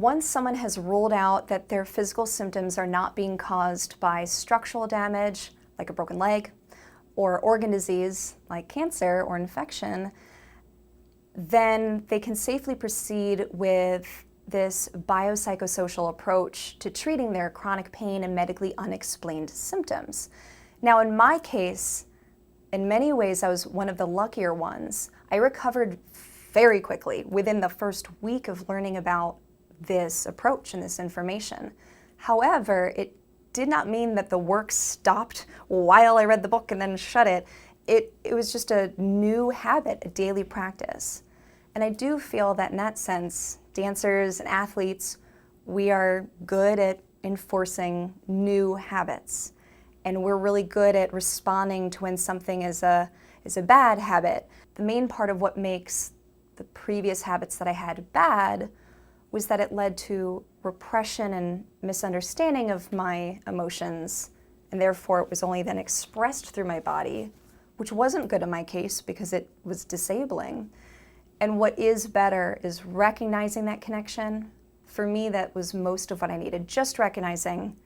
once someone has ruled out that their physical symptoms are not being caused by structural damage, like a broken leg, or organ disease, like cancer or infection, then they can safely proceed with this biopsychosocial approach to treating their chronic pain and medically unexplained symptoms. Now, in my case, in many ways, I was one of the luckier ones. I recovered very quickly within the first week of learning about this approach and this information. However, it did not mean that the work stopped while I read the book and then shut it. It was just a new habit, a daily practice. And I do feel that in that sense, dancers and athletes, we are good at enforcing new habits. And we're really good at responding to when something is a bad habit. The main part of what makes the previous habits that I had bad was that it led to repression and misunderstanding of my emotions, and therefore it was only then expressed through my body, which wasn't good in my case because it was disabling. And what is better is recognizing that connection. For me, that was most of what I needed, just recognizing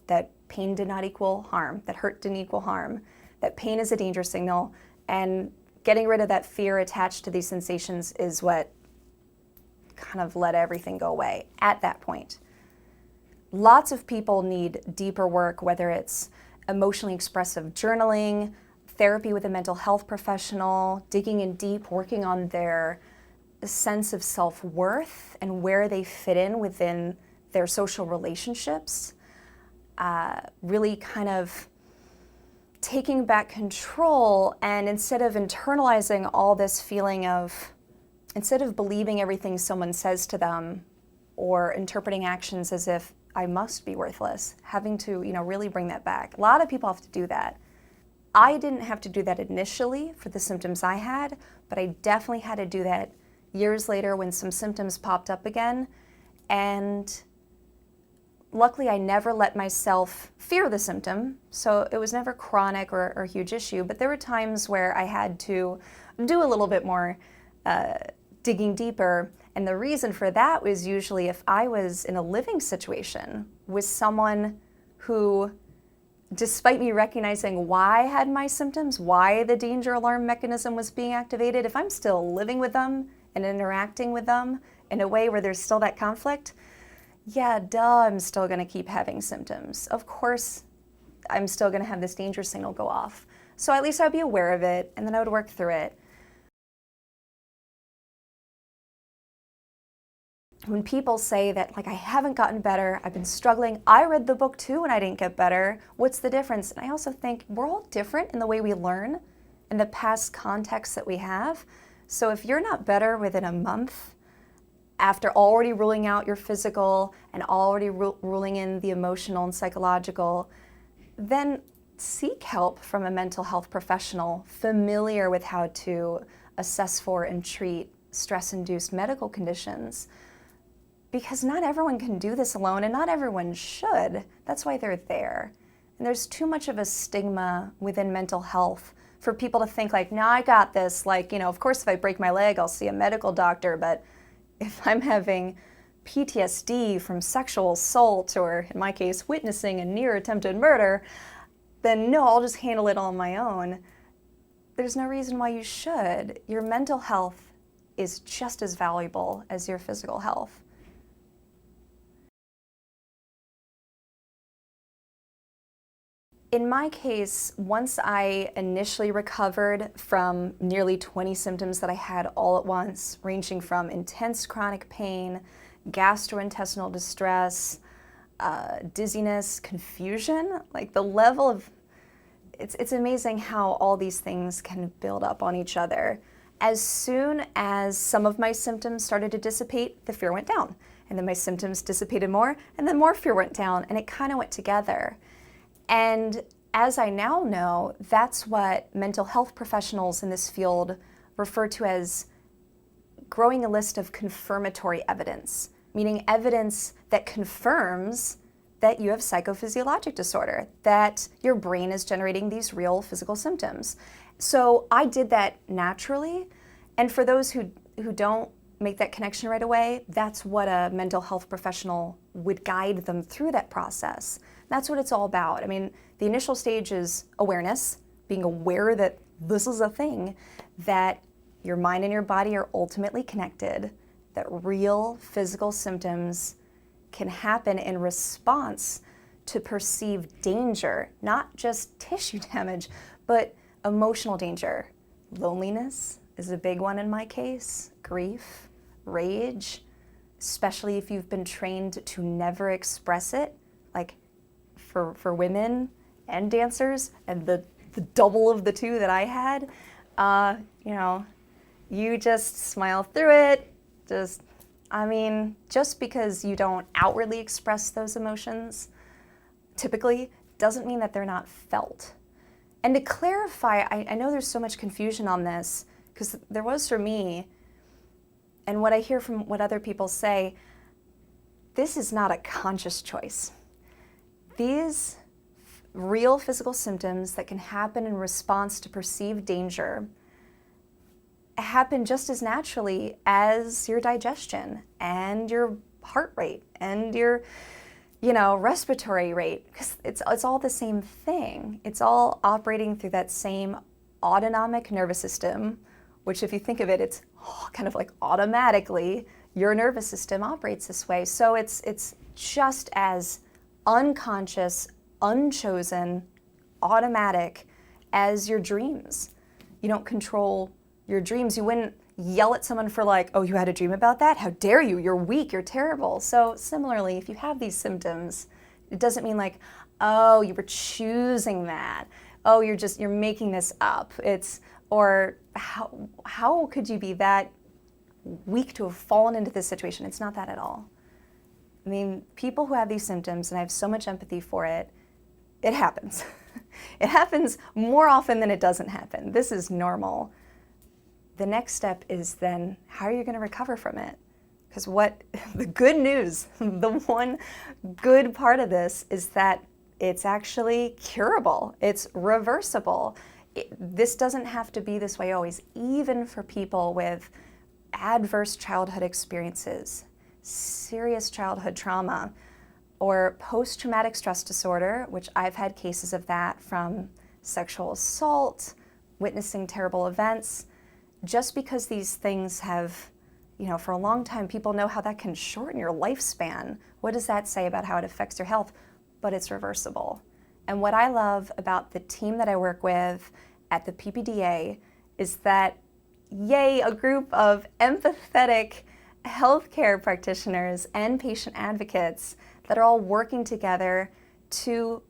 that pain did not equal harm, that hurt didn't equal harm, that pain is a danger signal, and getting rid of that fear attached to these sensations is what kind of let everything go away at that point. Lots of people need deeper work, whether it's emotionally expressive journaling, therapy with a mental health professional, digging in deep, working on their sense of self-worth and where they fit in within their social relationships, really kind of taking back control, and instead of internalizing all this feeling of, instead of believing everything someone says to them or interpreting actions as if I must be worthless, having to, really bring that back. A lot of people have to do that. I didn't have to do that initially for the symptoms I had, but I definitely had to do that years later when some symptoms popped up again. And luckily, I never let myself fear the symptom, so it was never chronic or a huge issue, but there were times where I had to do a little bit more digging deeper, and the reason for that was usually if I was in a living situation with someone who, despite me recognizing why I had my symptoms, why the danger alarm mechanism was being activated, if I'm still living with them and interacting with them in a way where there's still that conflict, yeah, duh, I'm still gonna keep having symptoms. Of course, I'm still gonna have this danger signal go off. So at least I'd be aware of it, and then I would work through it. When people say that, like, I haven't gotten better, I've been struggling, I read the book too and I didn't get better, what's the difference? And I also think we're all different in the way we learn and the past context that we have. So if you're not better within a month, after already ruling out your physical and already ruling in the emotional and psychological, then seek help from a mental health professional familiar with how to assess for and treat stress-induced medical conditions. Because not everyone can do this alone, and not everyone should. That's why they're there. And there's too much of a stigma within mental health for people to think like, no, I got this. Like, of course if I break my leg, I'll see a medical doctor, but if I'm having PTSD from sexual assault, or in my case, witnessing a near attempted murder, then no, I'll just handle it on my own. There's no reason why you should. Your mental health is just as valuable as your physical health. In my case, once I initially recovered from nearly 20 symptoms that I had all at once, ranging from intense chronic pain, gastrointestinal distress, dizziness, confusion, like the level of, it's amazing how all these things can build up on each other. As soon as some of my symptoms started to dissipate, the fear went down. And then my symptoms dissipated more, and then more fear went down, and it kind of went together. And as I now know, that's what mental health professionals in this field refer to as growing a list of confirmatory evidence, meaning evidence that confirms that you have psychophysiologic disorder, that your brain is generating these real physical symptoms. So I did that naturally, and for those who don't make that connection right away, that's what a mental health professional would guide them through that process. That's what it's all about. I mean, the initial stage is awareness, being aware that this is a thing, that your mind and your body are ultimately connected, that real physical symptoms can happen in response to perceived danger, not just tissue damage, but emotional danger. Loneliness is a big one in my case, grief, rage, especially if you've been trained to never express it, like for women and dancers, and the double of the two that I had, you just smile through it, just because you don't outwardly express those emotions, typically, doesn't mean that they're not felt. And to clarify, I know there's so much confusion on this, because there was for me, and what I hear from what other people say, this is not a conscious choice. These real physical symptoms that can happen in response to perceived danger happen just as naturally as your digestion and your heart rate and your respiratory rate, because it's all the same thing. It's all operating through that same autonomic nervous system, which if you think of it, it's kind of like automatically your nervous system operates this way. So it's just as unconscious, unchosen, automatic as your dreams. You don't control your dreams. You wouldn't yell at someone for like, oh, you had a dream about that? How dare you? You're weak, you're terrible. So similarly, if you have these symptoms, it doesn't mean like, oh, you were choosing that. Oh, you're making this up. Or how could you be that weak to have fallen into this situation? It's not that at all. I mean, people who have these symptoms, and I have so much empathy for it, it happens. It happens more often than it doesn't happen. This is normal. The next step is then, how are you going to recover from it? Because the good news, the one good part of this is that it's actually curable. It's reversible. This doesn't have to be this way always, even for people with adverse childhood experiences, serious childhood trauma, or post-traumatic stress disorder, which I've had cases of that from sexual assault, witnessing terrible events. Just because these things have, for a long time, people know how that can shorten your lifespan. What does that say about how it affects your health? But it's reversible. And what I love about the team that I work with at the PPDA is that, yay, a group of empathetic healthcare practitioners and patient advocates that are all working together to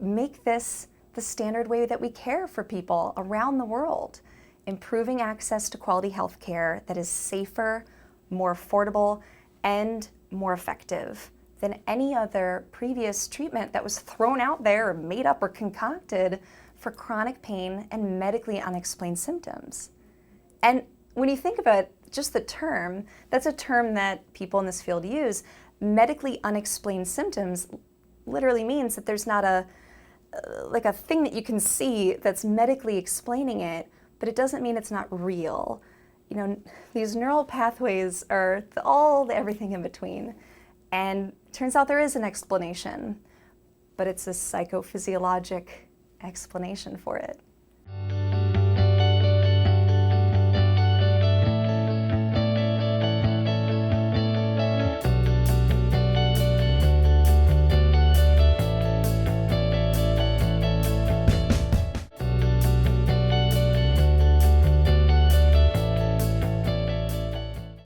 make this the standard way that we care for people around the world, improving access to quality health care that is safer, more affordable, and more effective than any other previous treatment that was thrown out there or made up or concocted for chronic pain and medically unexplained symptoms. And when you think about just the term, that's a term that people in this field use. Medically unexplained symptoms literally means that there's not a thing that you can see that's medically explaining it, but it doesn't mean it's not real. These neural pathways are everything in between. And it turns out there is an explanation, but it's a psychophysiologic explanation for it.